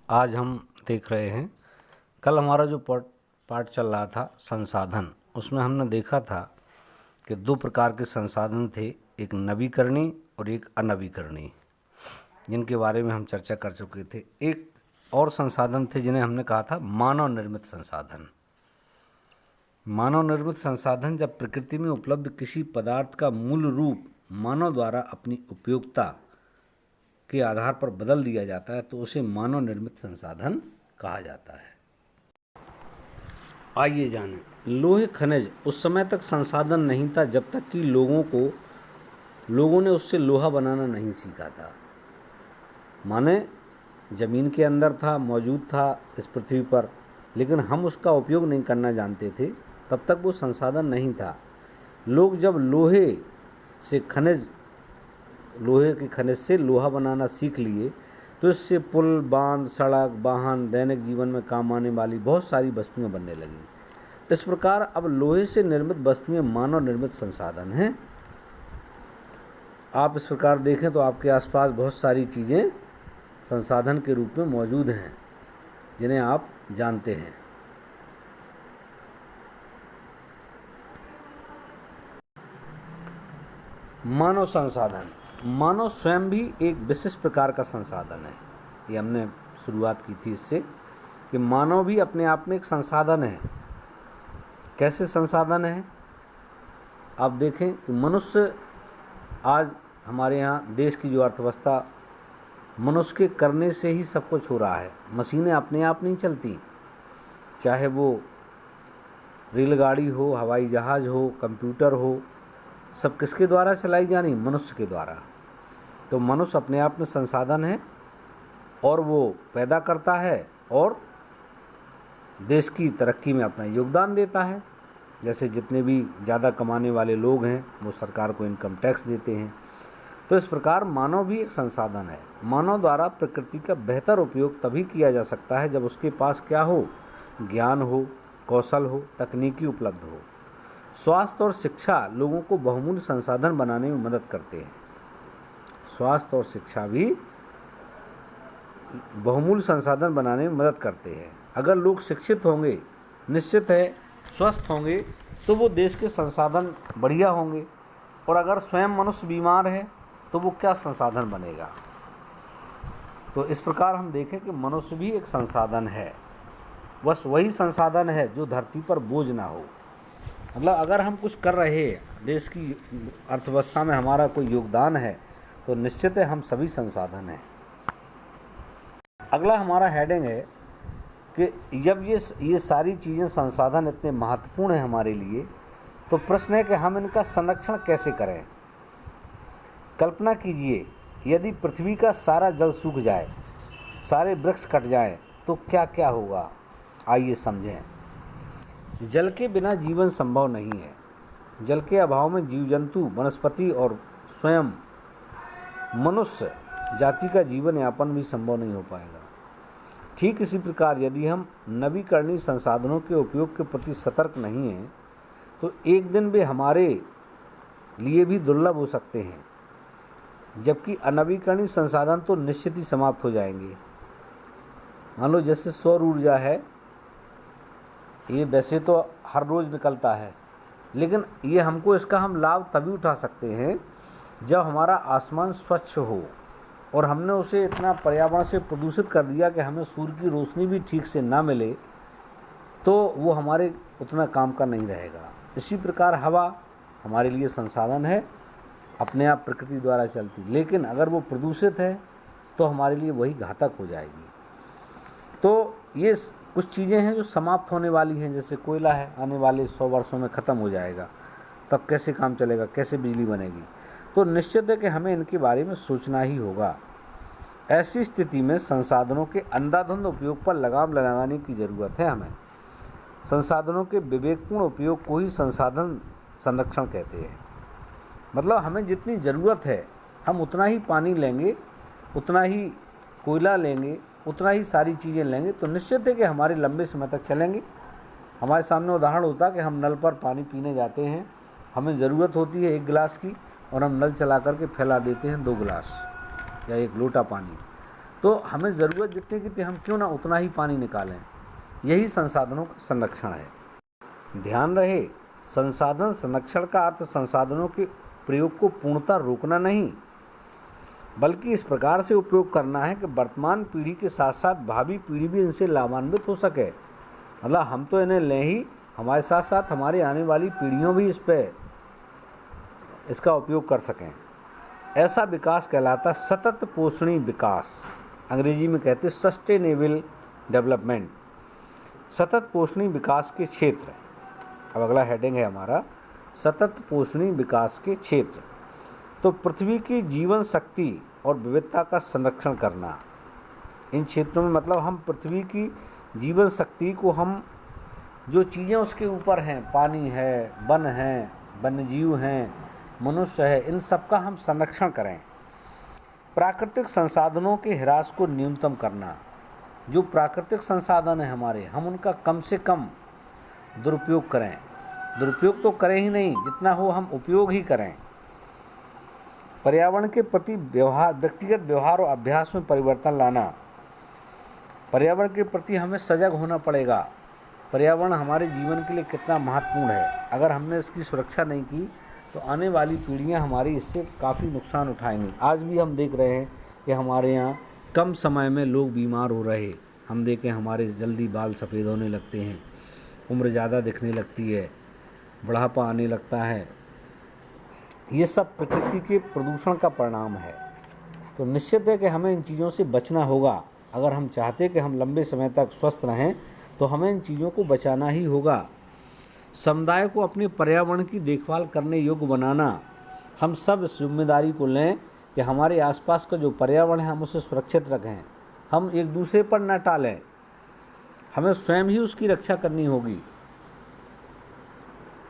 आज हम देख रहे हैं, कल हमारा जो पाठ चल रहा था संसाधन, उसमें हमने देखा था कि दो प्रकार के संसाधन थे, एक नवीकरणीय और एक अनवीकरणीय, जिनके बारे में हम चर्चा कर चुके थे। एक और संसाधन थे जिन्हें हमने कहा था मानव निर्मित संसाधन। मानव निर्मित संसाधन जब प्रकृति में उपलब्ध किसी पदार्थ का मूल रूप मानव द्वारा अपनी उपयोगिता के आधार पर बदल दिया जाता है तो उसे मानव निर्मित संसाधन कहा जाता है। आइए जानें, लोहे खनिज उस समय तक संसाधन नहीं था जब तक कि लोगों ने उससे लोहा बनाना नहीं सीखा था। माने ज़मीन के अंदर था, मौजूद था इस पृथ्वी पर, लेकिन हम उसका उपयोग नहीं करना जानते थे, तब तक वो संसाधन नहीं था। लोग जब लोहे के खनिज से लोहा बनाना सीख लिए तो इससे पुल, बांध, सड़क, वाहन, दैनिक जीवन में काम आने वाली बहुत सारी वस्तुएं बनने लगीं। इस प्रकार अब लोहे से निर्मित वस्तुएं मानव निर्मित संसाधन हैं। आप इस प्रकार देखें तो आपके आसपास बहुत सारी चीज़ें संसाधन के रूप में मौजूद हैं जिन्हें आप जानते हैं। मानव संसाधन, मानव स्वयं भी एक विशिष्ट प्रकार का संसाधन है। ये हमने शुरुआत की थी इससे कि मानव भी अपने आप में एक संसाधन है। कैसे संसाधन है? आप देखें कि मनुष्य आज हमारे यहाँ देश की जो अर्थव्यवस्था, मनुष्य के करने से ही सब कुछ हो रहा है। मशीनें अपने आप नहीं चलती, चाहे वो रेलगाड़ी हो, हवाई जहाज़ हो, कंप्यूटर हो, सब किसके द्वारा चलाई जा रही? मनुष्य के द्वारा। तो मनुष्य अपने आप में संसाधन है और वो पैदा करता है और देश की तरक्की में अपना योगदान देता है। जैसे जितने भी ज़्यादा कमाने वाले लोग हैं वो सरकार को इनकम टैक्स देते हैं। तो इस प्रकार मानव भी एक संसाधन है। मानव द्वारा प्रकृति का बेहतर उपयोग तभी किया जा सकता है जब उसके पास क्या हो? ज्ञान हो, कौशल हो, तकनीकी उपलब्ध हो। स्वास्थ्य और शिक्षा लोगों को बहुमूल्य संसाधन बनाने में मदद करते हैं। स्वास्थ्य और शिक्षा भी बहुमूल्य संसाधन बनाने में मदद करते हैं। अगर लोग शिक्षित होंगे, निश्चित है स्वस्थ होंगे, तो वो देश के संसाधन बढ़िया होंगे। और अगर स्वयं मनुष्य बीमार है तो वो क्या संसाधन बनेगा? तो इस प्रकार हम देखें कि मनुष्य भी एक संसाधन है, बस वही संसाधन है जो धरती पर बोझ ना हो। मतलब अगर हम कुछ कर रहे हैं, देश की अर्थव्यवस्था में हमारा कोई योगदान है, तो निश्चित है हम सभी संसाधन हैं। अगला हमारा हेडिंग है कि जब ये सारी चीज़ें, संसाधन इतने महत्वपूर्ण हैं हमारे लिए, तो प्रश्न है कि हम इनका संरक्षण कैसे करें। कल्पना कीजिए, यदि पृथ्वी का सारा जल सूख जाए, सारे वृक्ष कट जाएं, तो क्या क्या होगा? आइए समझें। जल के बिना जीवन संभव नहीं है। जल के अभाव में जीव जंतु, वनस्पति और स्वयं मनुष्य जाति का जीवन यापन भी संभव नहीं हो पाएगा। ठीक इसी प्रकार यदि हम नवीकरणीय संसाधनों के उपयोग के प्रति सतर्क नहीं हैं तो एक दिन वे हमारे लिए भी दुर्लभ हो सकते हैं, जबकि अनवीकरणीय संसाधन तो निश्चित ही समाप्त हो जाएंगे। मान लो जैसे सौर ऊर्जा है, ये वैसे तो हर रोज़ निकलता है, लेकिन ये इसका हम लाभ तभी उठा सकते हैं जब हमारा आसमान स्वच्छ हो और हमने उसे इतना पर्यावरण से प्रदूषित कर दिया कि हमें सूर्य की रोशनी भी ठीक से ना मिले, तो वो हमारे उतना काम का नहीं रहेगा। इसी प्रकार हवा हमारे लिए संसाधन है, अपने आप प्रकृति द्वारा चलती, लेकिन अगर वो प्रदूषित है तो हमारे लिए वही घातक हो जाएगी। तो ये कुछ चीज़ें हैं जो समाप्त होने वाली हैं। जैसे कोयला है, आने वाले 100 वर्षों में ख़त्म हो जाएगा, तब कैसे काम चलेगा, कैसे बिजली बनेगी? तो निश्चित है कि हमें इनके बारे में सोचना ही होगा। ऐसी स्थिति में संसाधनों के अंधाधुंध उपयोग पर लगाम लगाने की ज़रूरत है। हमें संसाधनों के विवेकपूर्ण उपयोग को ही संसाधन संरक्षण कहते हैं। मतलब हमें जितनी ज़रूरत है हम उतना ही पानी लेंगे, उतना ही कोयला लेंगे, उतना ही सारी चीज़ें लेंगे, तो निश्चित है कि हमारे लंबे समय तक चलेंगे। हमारे सामने उदाहरण होता है कि हम नल पर पानी पीने जाते हैं, हमें ज़रूरत होती है 1 गिलास की और हम नल चला करके फैला देते हैं 2 गिलास या 1 लोटा पानी। तो हमें ज़रूरत जितनी की थी हम क्यों ना उतना ही पानी निकालें। यही संसाधनों का संरक्षण है। ध्यान रहे, संसाधन संरक्षण का अर्थ संसाधनों के प्रयोग को पूर्णतः रोकना नहीं, बल्कि इस प्रकार से उपयोग करना है कि वर्तमान पीढ़ी के साथ साथ भावी पीढ़ी भी इनसे लाभान्वित हो सके। मतलब हम तो इन्हें लें ही, हमारे साथ साथ हमारी आने वाली पीढ़ियों भी इसका उपयोग कर सकें। ऐसा विकास कहलाता सतत पोषणीय विकास, अंग्रेजी में कहते सस्टेनेबल डेवलपमेंट। सतत पोषणीय विकास के क्षेत्र, अब अगला हेडिंग है हमारा सतत पोषणीय विकास के क्षेत्र। तो पृथ्वी की जीवन शक्ति और विविधता का संरक्षण करना, इन क्षेत्रों में मतलब हम पृथ्वी की जीवन शक्ति को, हम जो चीज़ें उसके ऊपर हैं, पानी है, वन हैं, वन्यजीव हैं, मनुष्य है, इन सब का हम संरक्षण करें। प्राकृतिक संसाधनों के ह्रास को न्यूनतम करना, जो प्राकृतिक संसाधन है हमारे, हम उनका कम से कम दुरुपयोग करें। दुरुपयोग तो करें ही नहीं, जितना हो हम उपयोग ही करें। पर्यावरण के प्रति व्यवहार, व्यक्तिगत व्यवहार और अभ्यास में परिवर्तन लाना। पर्यावरण के प्रति हमें सजग होना पड़ेगा। पर्यावरण हमारे जीवन के लिए कितना महत्वपूर्ण है, अगर हमने इसकी सुरक्षा नहीं की तो आने वाली पीढ़ियां हमारी इससे काफ़ी नुकसान उठाएंगी। आज भी हम देख रहे हैं कि हमारे यहाँ कम समय में लोग बीमार हो रहे। हम देखें हमारे जल्दी बाल सफ़ेद होने लगते हैं, उम्र ज़्यादा दिखने लगती है, बुढ़ापा आने लगता है। ये सब प्रकृति के प्रदूषण का परिणाम है। तो निश्चित है कि हमें इन चीज़ों से बचना होगा। अगर हम चाहते हैं कि हम लंबे समय तक स्वस्थ रहें तो हमें इन चीज़ों को बचाना ही होगा। समुदाय को अपने पर्यावरण की देखभाल करने योग्य बनाना। हम सब इस जिम्मेदारी को लें कि हमारे आसपास का जो पर्यावरण है हम उसे सुरक्षित रखें। हम एक दूसरे पर न टालें, हमें स्वयं ही उसकी रक्षा करनी होगी।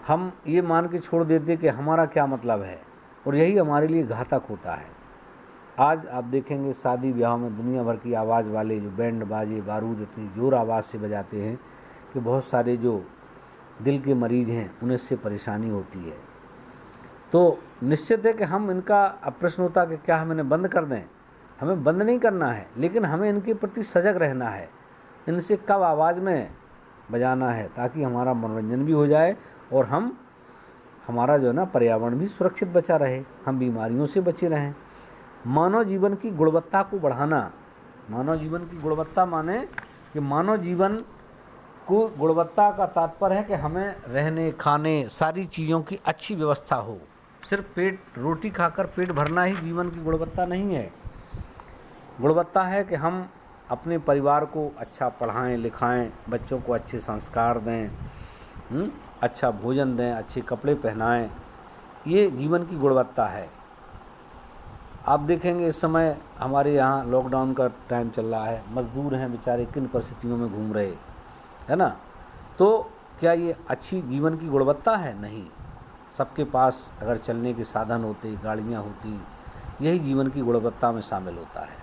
हम ये मान के छोड़ देते कि हमारा क्या मतलब है, और यही हमारे लिए घातक होता है। आज आप देखेंगे शादी ब्याह में दुनिया भर की आवाज़ वाले जो बैंड बाजे बारूद इतनी ज़ोर आवाज़ से बजाते हैं कि बहुत सारे जो दिल के मरीज़ हैं उन्हें इससे परेशानी होती है। तो निश्चित है कि हम इनका, अब प्रश्न होता कि क्या हम इन्हें बंद कर दें। हमें बंद नहीं करना है, लेकिन हमें इनके प्रति सजग रहना है। इनसे कब आवाज़ में बजाना है ताकि हमारा मनोरंजन भी हो जाए और हमारा जो है ना पर्यावरण भी सुरक्षित बचा रहे, हम बीमारियों से बचे रहें। मानव जीवन की गुणवत्ता को बढ़ाना। मानव जीवन की गुणवत्ता माने कि मानव जीवन को गुणवत्ता का तात्पर्य है कि हमें रहने खाने सारी चीज़ों की अच्छी व्यवस्था हो। सिर्फ रोटी खाकर पेट भरना ही जीवन की गुणवत्ता नहीं है। गुणवत्ता है कि हम अपने परिवार को अच्छा पढ़ाएं लिखाएं, बच्चों को अच्छे संस्कार दें, अच्छा भोजन दें, अच्छे कपड़े पहनाएं। ये जीवन की गुणवत्ता है। आप देखेंगे इस समय हमारे यहाँ लॉकडाउन का टाइम चल रहा है, मज़दूर हैं बेचारे, किन परिस्थितियों में घूम रहे, है ना। तो क्या ये अच्छी जीवन की गुणवत्ता है? नहीं। सबके पास अगर चलने के साधन होते, गाड़ियाँ होती, यही जीवन की गुणवत्ता में शामिल होता है।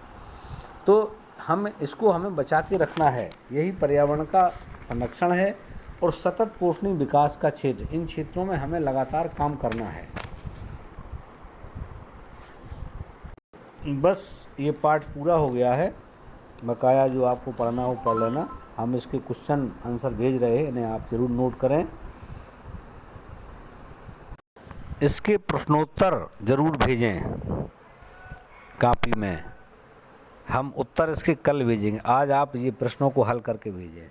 तो हमें बचा के रखना है, यही पर्यावरण का संरक्षण है। और सतत पोषणीय विकास का क्षेत्र, इन क्षेत्रों में हमें लगातार काम करना है। बस ये पार्ट पूरा हो गया है, बकाया जो आपको पढ़ना हो पढ़ लेना। हम इसके क्वेश्चन आंसर भेज रहे हैं, इन्हें आप ज़रूर नोट करें। इसके प्रश्नोत्तर ज़रूर भेजें कॉपी में, हम उत्तर इसके कल भेजेंगे। आज आप ये प्रश्नों को हल करके भेजें।